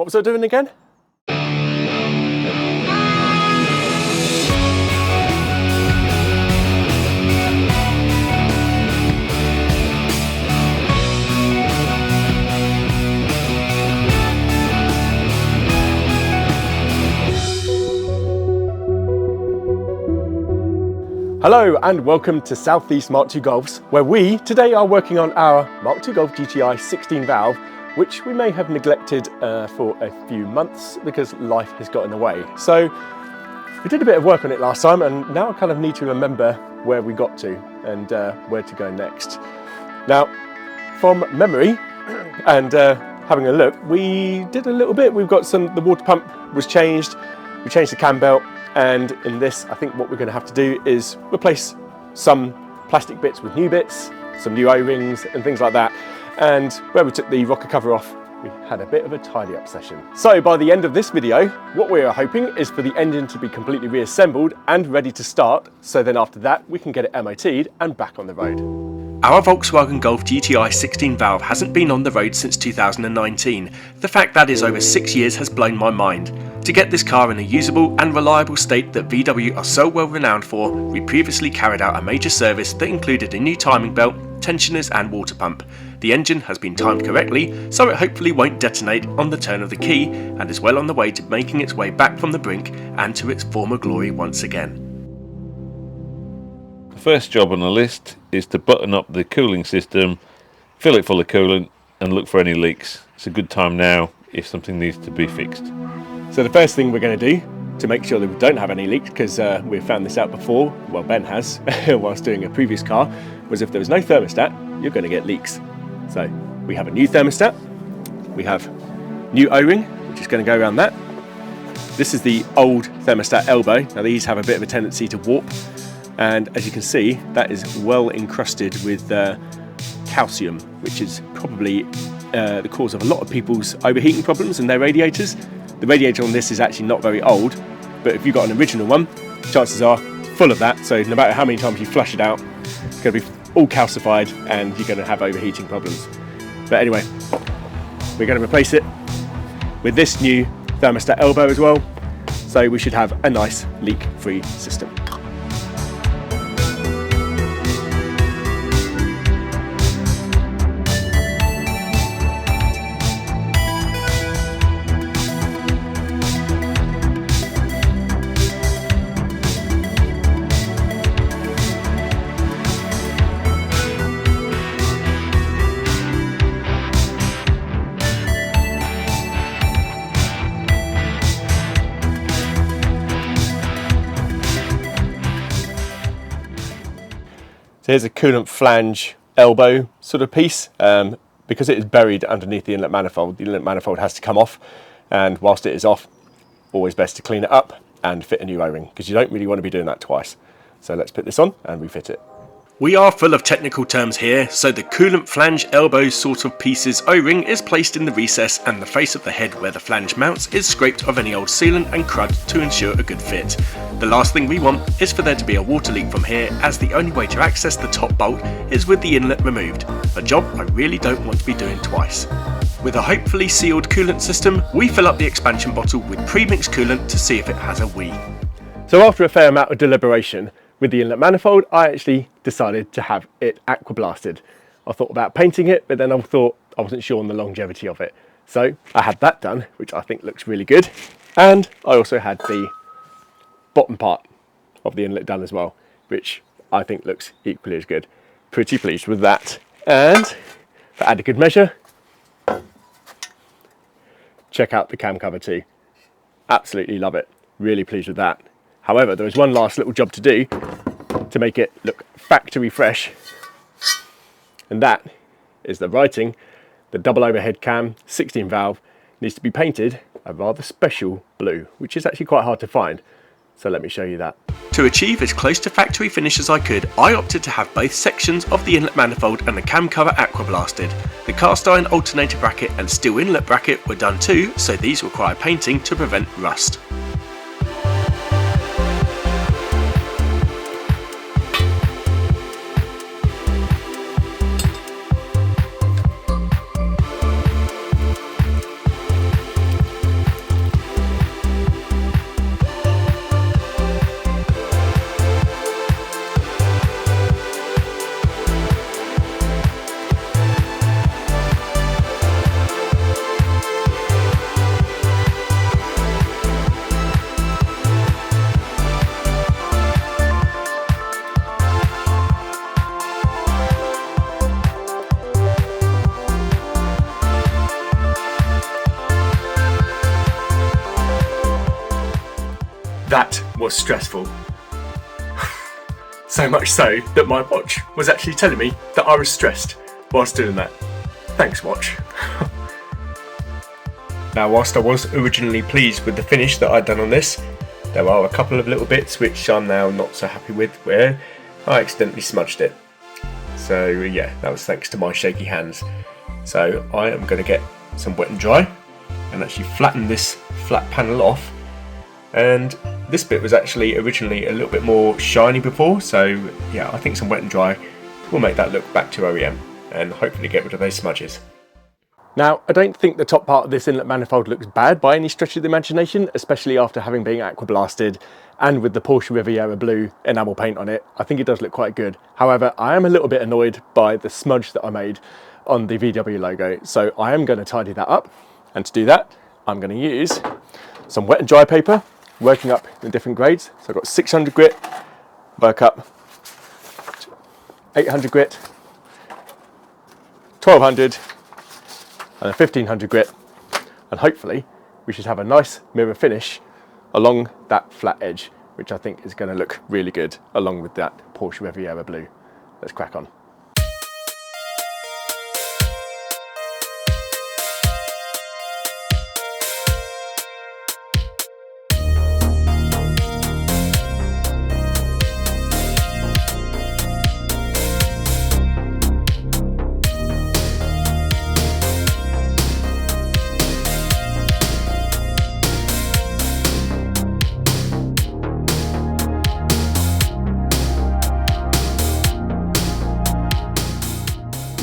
What was I doing again? Hello and welcome to Southeast Mark II Golfs, where we today are working on our Mark II Golf GTI 16 valve, which we may have neglected for a few months because life has got in the way. So we did a bit of work on it last time, and now I kind of need to remember where we got to and where to go next. Now, from memory and having a look, we did a little bit. We've got the water pump was changed, we changed the cam belt. And in this, I think what we're going to have to do is replace some plastic bits with new bits, some new O-rings and things like that. And where we took the rocker cover off, we had a bit of a tidy up session. So by the end of this video, what we are hoping is for the engine to be completely reassembled and ready to start. So then after that, we can get it MOT'd and back on the road. Our Volkswagen Golf GTI 16 valve hasn't been on the road since 2019. The fact that is over 6 years has blown my mind. To get this car in a usable and reliable state that VW are so well renowned for, we previously carried out a major service that included a new timing belt, tensioners and water pump. The engine has been timed correctly, so it hopefully won't detonate on the turn of the key, and is well on the way to making its way back from the brink and to its former glory once again. The first job on the list is to button up the cooling system, fill it full of coolant and look for any leaks. It's a good time now if something needs to be fixed. So the first thing we're going to do to make sure that we don't have any leaks, because we've found this out before, well Ben has, whilst doing a previous car, was if there was no thermostat, you're going to get leaks. So we have a new thermostat, we have new O-ring, which is going to go around that. This is the old thermostat elbow. Now these have a bit of a tendency to warp, and as you can see, that is well encrusted with calcium, which is probably the cause of a lot of people's overheating problems in their radiators. The radiator on this is actually not very old, but if you've got an original one, chances are full of that, so no matter how many times you flush it out, it's going to be all calcified and you're going to have overheating problems. But anyway, we're going to replace it with this new thermostat elbow as well, so we should have a nice leak-free system. So here's a coolant flange elbow sort of piece. Because it is buried underneath the inlet manifold has to come off, and whilst it is off, always best to clean it up and fit a new O-ring, because you don't really want to be doing that twice. So let's put this on and refit it. We are full of technical terms here, so the coolant flange elbow sort of piece's O-ring is placed in the recess, and the face of the head where the flange mounts is scraped of any old sealant and crud to ensure a good fit. The last thing we want is for there to be a water leak from here, as the only way to access the top bolt is with the inlet removed, a job I really don't want to be doing twice. With a hopefully sealed coolant system, we fill up the expansion bottle with pre-mixed coolant to see if it has a wee. So after a fair amount of deliberation with the inlet manifold, I actually decided to have it aqua blasted. I thought about painting it, but then I thought I wasn't sure on the longevity of it. So I had that done, which I think looks really good. And I also had the bottom part of the inlet done as well, which I think looks equally as good. Pretty pleased with that. And for added good measure, check out the cam cover too. Absolutely love it. Really pleased with that. However, there is one last little job to do to make it look factory fresh, and that is the writing. The double overhead cam 16 valve needs to be painted a rather special blue, which is actually quite hard to find. So let me show you that. To achieve as close to factory finish as I could, I opted to have both sections of the inlet manifold and the cam cover aqua blasted. The cast iron alternator bracket and steel inlet bracket were done too, so these require painting to prevent rust. That was stressful. So much so that my watch was actually telling me that I was stressed whilst doing that. Thanks, watch. Now, whilst I was originally pleased with the finish that I'd done on this, there are a couple of little bits which I'm now not so happy with, where I accidentally smudged it. So yeah, that was thanks to my shaky hands. So I am going to get some wet and dry and actually flatten this flat panel off. And this bit was actually originally a little bit more shiny before, so yeah, I think some wet and dry will make that look back to OEM and hopefully get rid of those smudges. Now, I don't think the top part of this inlet manifold looks bad by any stretch of the imagination, especially after having been aqua blasted and with the Porsche Riviera blue enamel paint on it. I think it does look quite good. However, I am a little bit annoyed by the smudge that I made on the VW logo, so I am going to tidy that up. And to do that, I'm going to use some wet and dry paper, working up in different grades. So I've got 600 grit, work up 800 grit, 1200, and a 1500 grit, and hopefully we should have a nice mirror finish along that flat edge, which I think is going to look really good along with that Porsche Riviera blue. Let's crack on.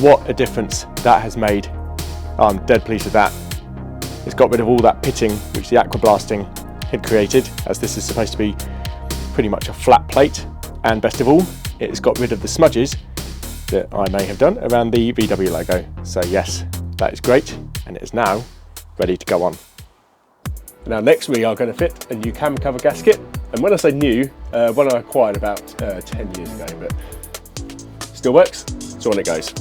What a difference that has made. I'm dead pleased with that. It's got rid of all that pitting which the aqua blasting had created, as this is supposed to be pretty much a flat plate, and best of all, it has got rid of the smudges that I may have done around the VW logo. So yes, that is great, and it is now ready to go on. Now next we are going to fit a new cam cover gasket, and when I say new, one I acquired about 10 years ago, but still works, so on it goes.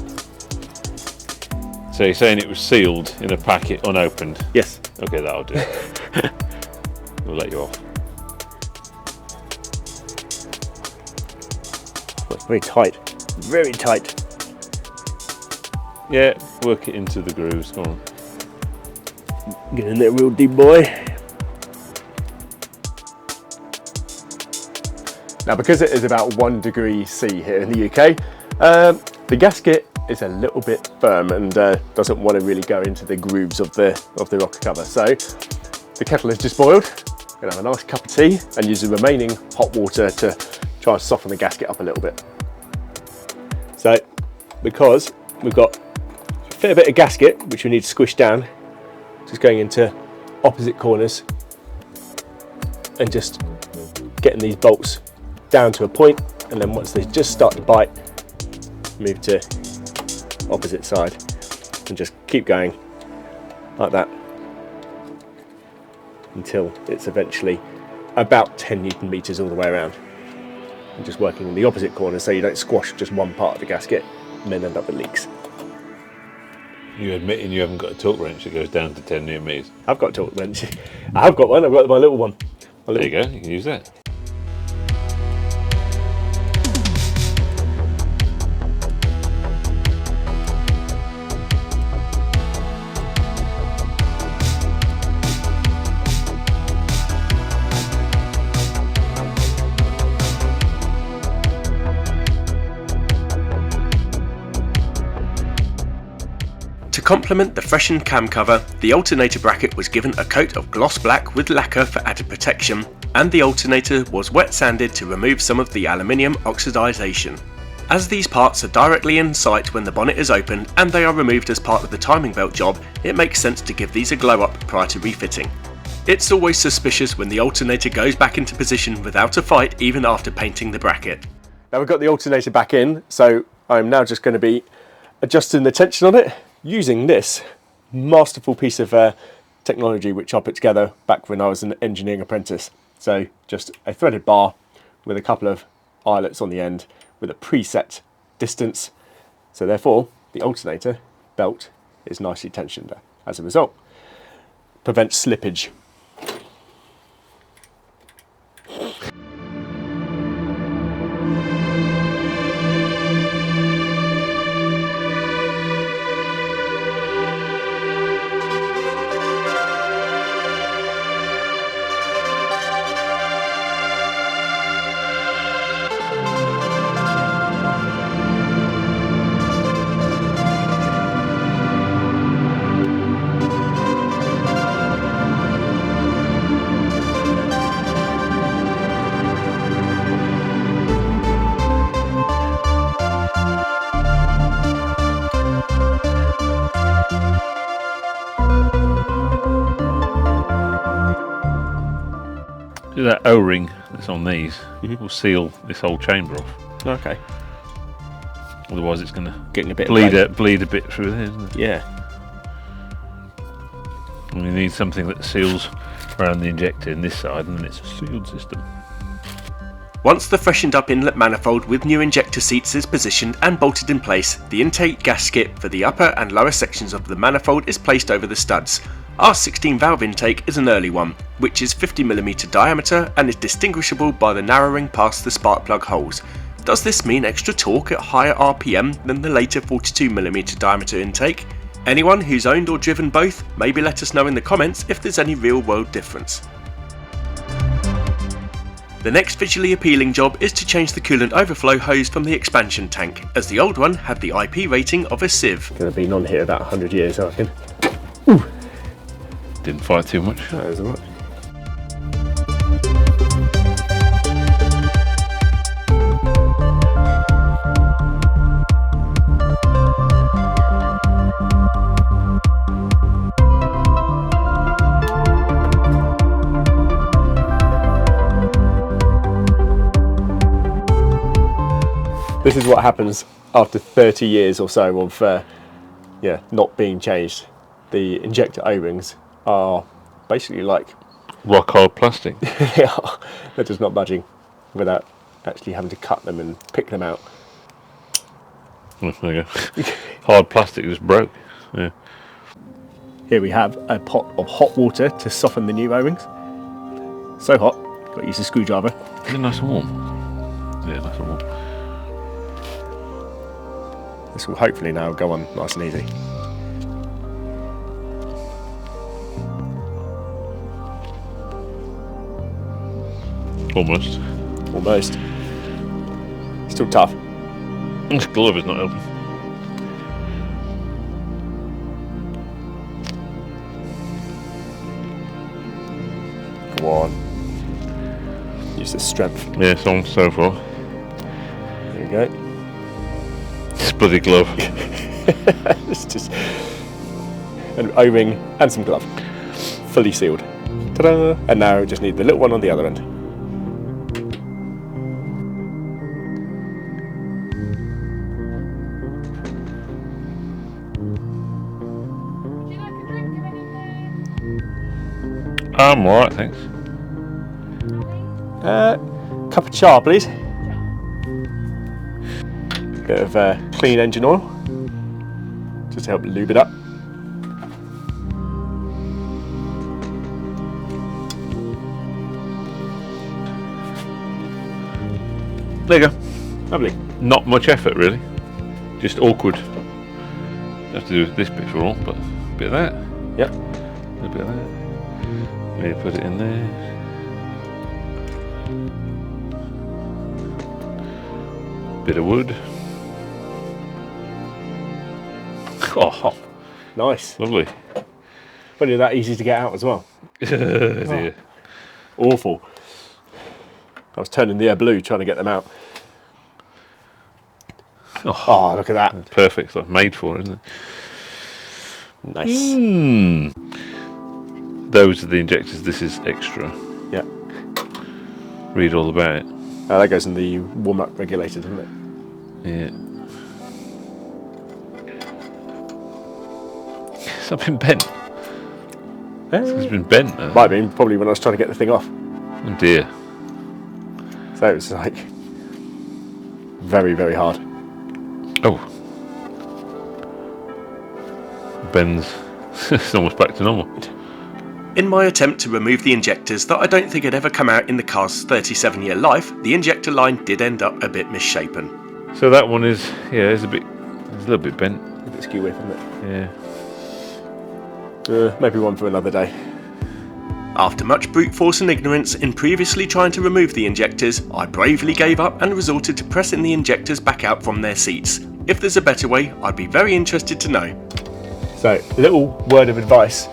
So you're saying it was sealed in a packet unopened? Yes. Okay, that'll do. We'll let you off. Well, it's very tight, very tight. Yeah, work it into the grooves, go on. Get in there real deep, boy. Now, because it is about 1 degree C here in the UK, the gasket is a little bit firm and doesn't want to really go into the grooves of the rocker cover. So the kettle is just boiled. I'm gonna have a nice cup of tea and use the remaining hot water to try and soften the gasket up a little bit. So because we've got a fair bit of gasket which we need to squish down, just going into opposite corners and just getting these bolts down to a point, and then once they just start to bite, move to opposite side and just keep going like that until it's eventually about 10 Newton meters all the way around, and just working in the opposite corner so you don't squash just one part of the gasket and then end up with leaks. You're admitting you haven't got a torque wrench that goes down to 10 Newton meters? I've got a torque wrench. I have got one. I've got my little one. There you go, you can use that. To complement the freshened cam cover, the alternator bracket was given a coat of gloss black with lacquer for added protection, and the alternator was wet sanded to remove some of the aluminium oxidization. As these parts are directly in sight when the bonnet is opened and they are removed as part of the timing belt job, it makes sense to give these a glow up prior to refitting. It's always suspicious when the alternator goes back into position without a fight even after painting the bracket. Now we've got the alternator back in, so I'm now just going to be adjusting the tension on it using this masterful piece of technology which I put together back when I was an engineering apprentice. So just a threaded bar with a couple of eyelets on the end with a preset distance. So therefore the alternator belt is nicely tensioned as a result. Prevents slippage. That O-ring that's on these will seal this whole chamber off. Okay. Otherwise, it's going to Getting a bit bleed a bit through there, isn't it? Yeah. And we need something that seals around the injector in this side, and then it's a sealed system. Once the freshened up inlet manifold with new injector seats is positioned and bolted in place, the intake gasket for the upper and lower sections of the manifold is placed over the studs. Our 16 valve intake is an early one, which is 50mm diameter and is distinguishable by the narrowing past the spark plug holes. Does this mean extra torque at higher RPM than the later 42mm diameter intake? Anyone who's owned or driven both, maybe let us know in the comments if there's any real world difference. The next visually appealing job is to change the coolant overflow hose from the expansion tank, as the old one had the IP rating of a sieve. Going to be on here about 100 years, I reckon. Didn't fight too much. That was alright. This is what happens after 30 years or so of not being changed. The injector O-rings are basically like Rock hard plastic. they're just not budging without actually having to cut them and pick them out. Oh, there you go. Hard plastic just broke. Yeah. Here we have a pot of hot water to soften the new O-rings. So hot, got to use a screwdriver. Is it nice and warm? Yeah, nice and warm. This will hopefully now go on nice and easy. Almost. Almost. Still tough. This glove is not helping. Go on. Use the strength. Yeah, it's on so far. There we go. This bloody glove. It's just an O-ring and some glove. Fully sealed. Ta-da! And now we just need the little one on the other end. I'm alright, thanks. Cup of char, please. Bit of clean engine oil, just to help lube it up. There you go. Lovely. Not much effort, really. Just awkward. Have to do this bit for all, but a bit of that. Yep. A little bit of that. Maybe put it in there. Bit of wood. Oh, hot. Nice. Lovely. Funny that easy to get out as well. Dear. Awful. I was turning the air blue trying to get them out. Oh, look at that. Perfect. It's made for it, isn't it? Nice. Those are the injectors. This is extra. Yeah. Read all about it. That goes in the warm-up regulator, doesn't it? Yeah. Something bent. It's been bent. Might have been, probably when I was trying to get the thing off. Oh dear. So it was like very, very hard. Oh. Bends. It's almost back to normal. In my attempt to remove the injectors that I don't think had ever come out in the car's 37-year life, the injector line did end up a bit misshapen. So that one is, it's a little bit bent. A bit skew with, isn't it? Yeah. Maybe one for another day. After much brute force and ignorance in previously trying to remove the injectors, I bravely gave up and resorted to pressing the injectors back out from their seats. If there's a better way, I'd be very interested to know. So, a little word of advice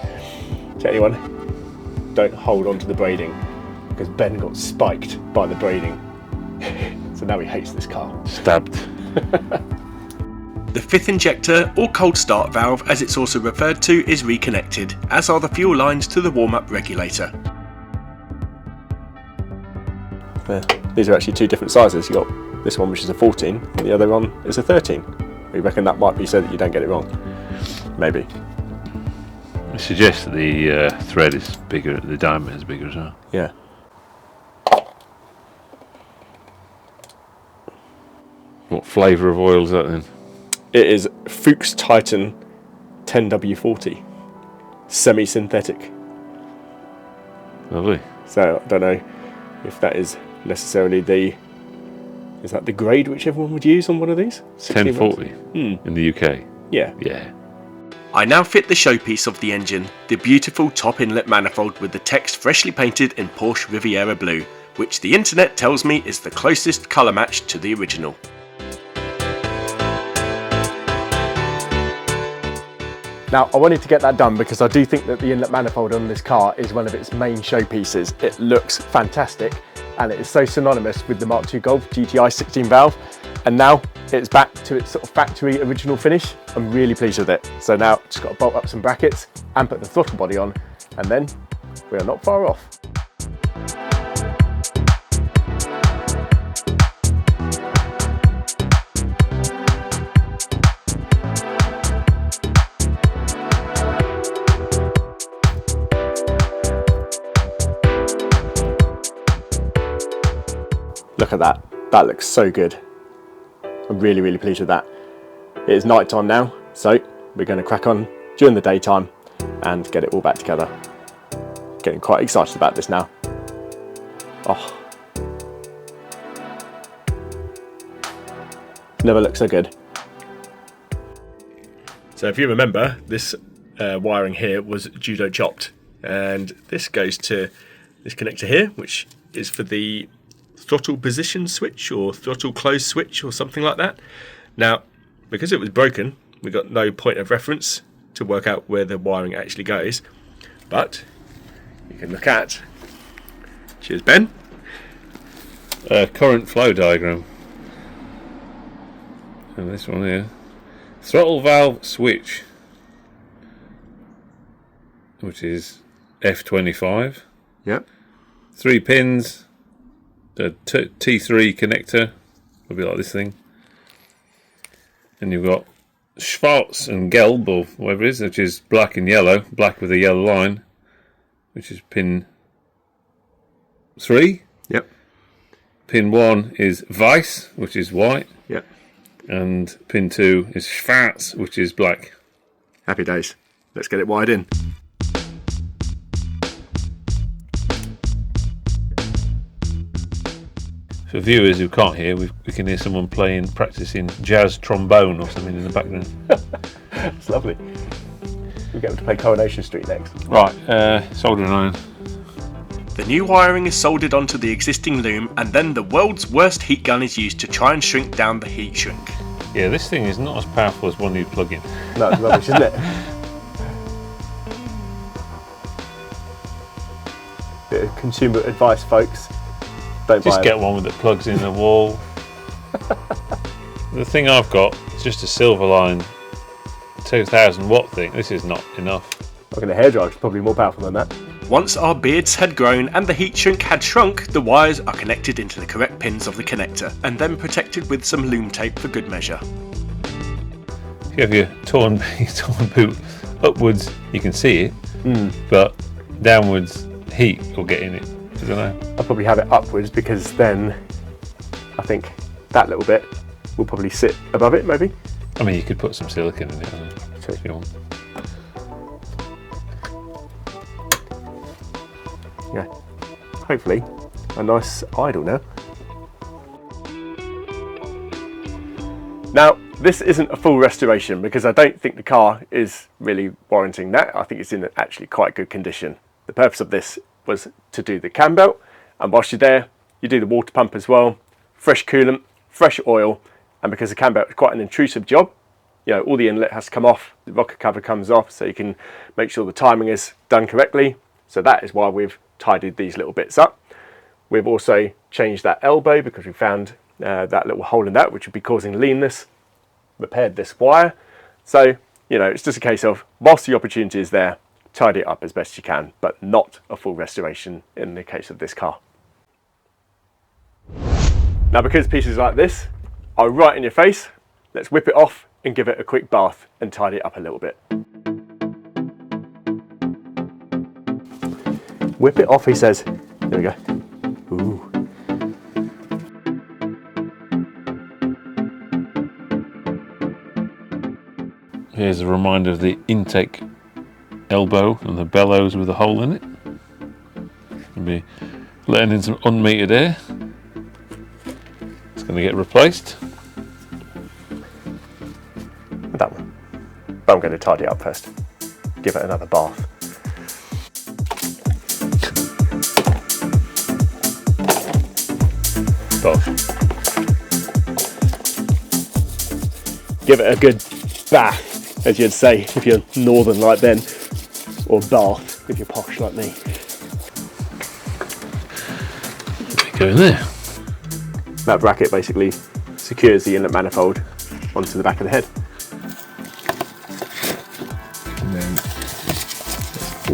to anyone. Don't hold on to the braiding, because Ben got spiked by the braiding. So now he hates this car. Stabbed. The fifth injector, or cold start valve as it's also referred to, is reconnected, as are the fuel lines to the warm-up regulator. These are actually two different sizes. You got this one which is a 14 and the other one is a 13. We reckon that might be so that you don't get it wrong. Maybe. It suggests that the thread is bigger, the diameter is bigger as well. Yeah. What flavour of oil is that then? It is Fuchs Titan 10W40. Semi-synthetic. Lovely. So I don't know if that is necessarily is that the grade which everyone would use on one of these? 1040 in the UK. Yeah. Yeah. I now fit the showpiece of the engine, the beautiful top inlet manifold with the text freshly painted in Porsche Riviera blue, which the internet tells me is the closest colour match to the original. Now I wanted to get that done because I do think that the inlet manifold on this car is one of its main showpieces. It looks fantastic and it is so synonymous with the Mark II Golf GTI 16 valve, and now it's back to its sort of factory original finish. I'm really pleased with it. So now just got to bolt up some brackets and put the throttle body on, and then we are not far off. Look at that, that looks so good. I'm really, really pleased with that. It is night time now, so we're going to crack on during the daytime and get it all back together. Getting quite excited about this now. Oh. Never looked so good. So if you remember, this wiring here was judo chopped, and this goes to this connector here, which is for the throttle position switch or throttle close switch or something like that. Now, because it was broken, we got no point of reference to work out where the wiring actually goes, but you can look at, cheers Ben, Current flow diagram. And this one here, throttle valve switch, which is F25. Yep. 3 pins. The T3 connector will be like this thing, and you've got Schwarz and Gelb, or whatever it is, which is black and yellow, black with a yellow line, which is pin 3. Yep. Pin 1 is Weiss, which is white. Yep. And pin 2 is Schwarz, which is black. Happy days. Let's get it wired in. For viewers who can't hear, we can hear someone practicing jazz trombone or something in the background. It's lovely. We get them to play Coronation Street next. Right, soldering iron. The new wiring is soldered onto the existing loom, and then the world's worst heat gun is used to try and shrink down the heat shrink. Yeah, this thing is not as powerful as one you'd plug in. No, it's rubbish, isn't it? Bit of consumer advice, folks. Don't Just buy get one that plugs in the wall. The thing I've got is just a Silverline 2000 watt thing. This is not enough. I reckon a hairdryer is probably more powerful than that. Once our beards had grown and the heat shrink had shrunk, the wires are connected into the correct pins of the connector and then protected with some loom tape for good measure. If you have your torn boot upwards, you can see it, but downwards, heat will get in it. I don't know. I'll probably have it upwards because then I think that little bit will probably sit above it, maybe. I mean, you could put some silicone in it if you want. Yeah, hopefully a nice idle now. Now, this isn't a full restoration because I don't think the car is really warranting that. I think it's in actually quite good condition. The purpose of this was to do the cam belt, and whilst you're there, you do the water pump as well, fresh coolant, fresh oil, and because the cam belt is quite an intrusive job, you know, all the inlet has to come off, the rocker cover comes off, so you can make sure the timing is done correctly. So that is why we've tidied these little bits up. We've also changed that elbow because we found that little hole in that which would be causing leanness, repaired this wire. So, you know, it's just a case of, whilst the opportunity is there, tidy it up as best you can, but not a full restoration in the case of this car. Now because pieces like this are right in your face, let's whip it off and give it a quick bath and tidy it up a little bit. Whip it off, he says. There we go. Ooh. Here's a reminder of the intake elbow and the bellows with a hole in it. You'll be letting in some unmetered air. It's going to get replaced. That one. But I'm going to tidy it up first. Give it another bath. Give it a good bath, as you'd say if you're northern like Ben, or bath if you're posh like me. Go in there. That bracket basically secures the inlet manifold onto the back of the head. And then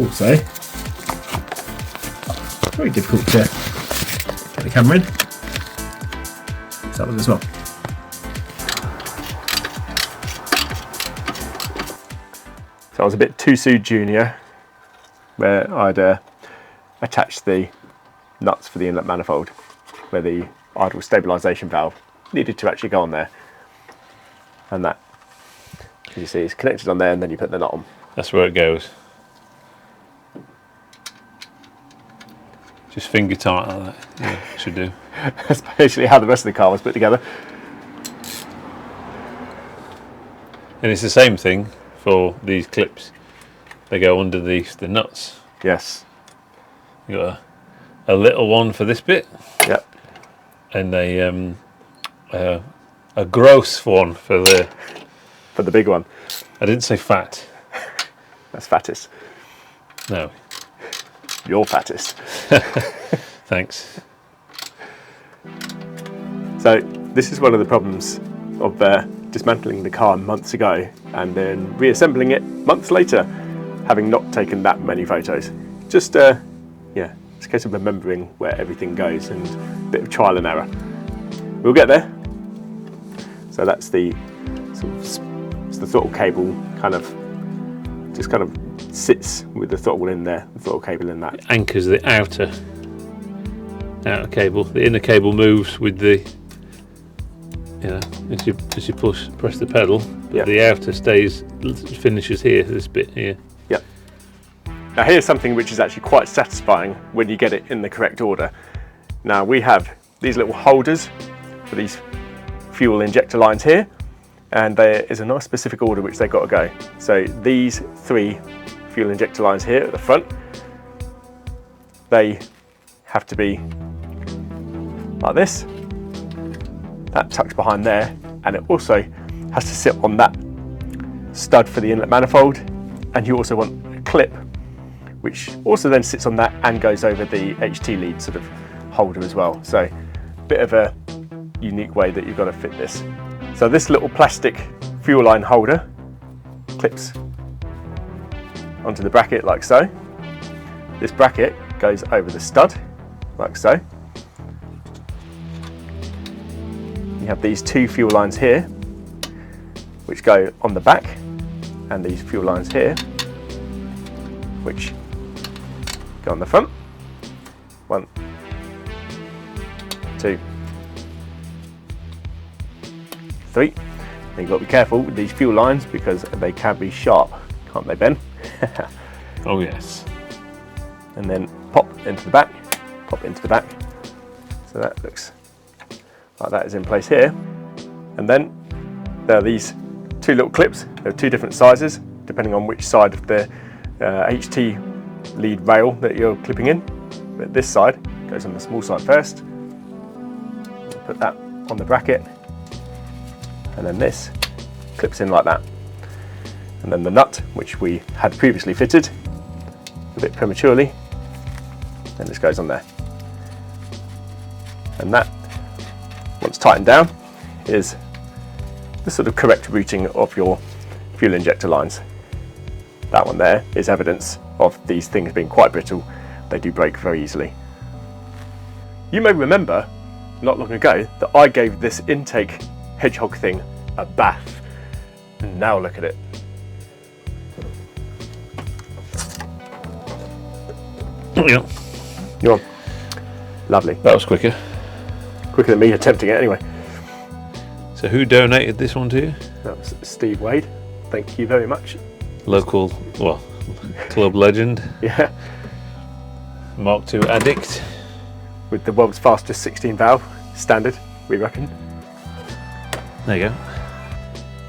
also, very difficult to get the camera in. That one as well. So I was a bit too soon junior, where I'd attached the nuts for the inlet manifold, where the idle stabilisation valve needed to actually go on there. And that, as you see, is connected on there, and then you put the nut on. That's where it goes. Just finger tight like that. Yeah, should do. That's basically how the rest of the car was put together. And it's the same thing for these clips. They go under the nuts. Yes. You got a little one for this bit. Yep. And a gross one for the big one. I didn't say fat. That's fattest. No. You're fattest. Thanks. So this is one of the problems of dismantling the car months ago and then reassembling it months later, having not taken that many photos. Just yeah, it's a case of remembering where everything goes and a bit of trial and error. We'll get there. So that's the it's the throttle cable kind of sits with the throttle in there, the throttle cable in that. It anchors the outer cable. The inner cable moves with the, as you press the pedal, but yeah. The outer finishes here, this bit here. Yeah. Now here's something which is actually quite satisfying when you get it in the correct order. Now we have these little holders for these fuel injector lines here, and there is a nice specific order which they've got to go. So these 3 fuel injector lines here at the front, they have to be like this, that tucked behind there, and it also has to sit on that stud for the inlet manifold, and you also want a clip which also then sits on that and goes over the HT lead sort of holder as well. So a bit of a unique way that you've got to fit this. So this little plastic fuel line holder clips onto the bracket like so. This bracket goes over the stud like so. You have these 2 fuel lines here which go on the back, and these fuel lines here which go on the front. 1, 2, 3. And you've got to be careful with these fuel lines because they can be sharp, can't they, Ben? Oh yes. And then pop into the back, pop into the back. So that looks like that is in place here. And then there are these 2 little clips. There are 2 different sizes depending on which side of the HT lead rail that you're clipping in. But this side goes on the small side first. Put that on the bracket, and then this clips in like that. And then the nut, which we had previously fitted a bit prematurely, and this goes on there. And that, once tightened down, is the sort of correct routing of your fuel injector lines. That one there is evidence of these things being quite brittle. They do break very easily. You may remember not long ago that I gave this intake hedgehog thing a bath. And now look at it. Yeah. You're on. Lovely. That was quicker. Quicker than me attempting it anyway. So who donated this one to you? That was Steve Wade. Thank you very much. Local, well, club legend. Yeah. Mark II addict. With the world's fastest 16 valve standard, we reckon. There you go.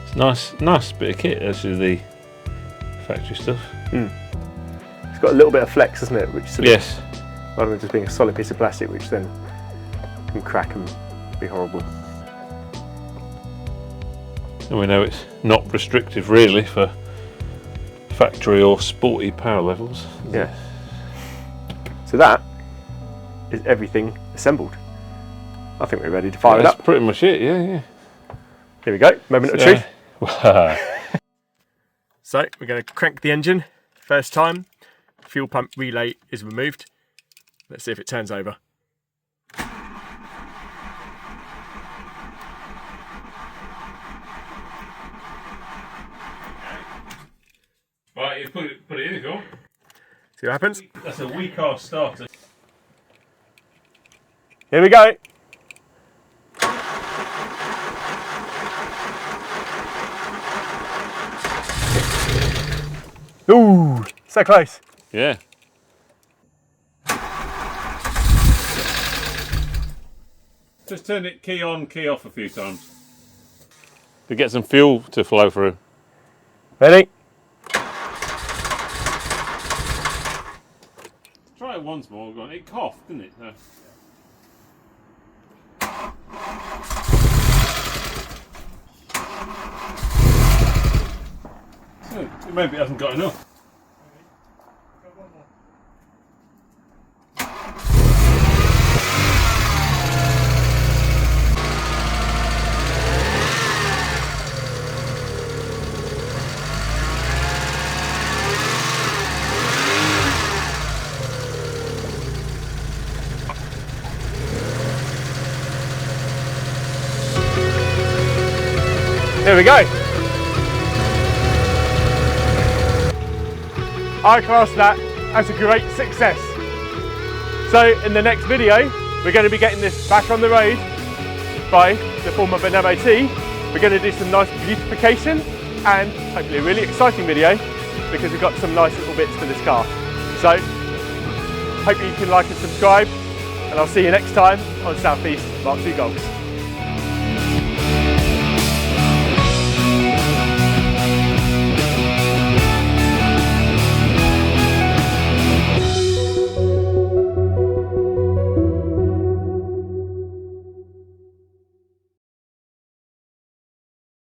It's nice bit of kit, actually, the factory stuff. It's got a little bit of flex, isn't it? Which sort of, Yes. rather than just being a solid piece of plastic, which then can crack and be horrible. And we know it's not restrictive really for factory or sporty power levels. Yeah. So that is everything assembled. I think we're ready to fire it That's up. pretty much it, yeah. Here we go, moment of truth. Wow. So we're going to crank the engine, first time. Fuel pump relay is removed. Let's see if it turns over. Right, you put it in if you want. See what happens? That's a weak ass starter. Here we go. Ooh, so close. Yeah. Just turn it key on, key off a few times. To get some fuel to flow through. Ready? Try it once more. It coughed, didn't it? So, maybe it hasn't got enough. Here we go. I class that as a great success. So in the next video, we're going to be getting this back on the road by the form of an MOT. We're going to do some nice beautification and hopefully a really exciting video because we've got some nice little bits for this car. So hope you can like and subscribe, and I'll see you next time on Southeast Mark II Golfs.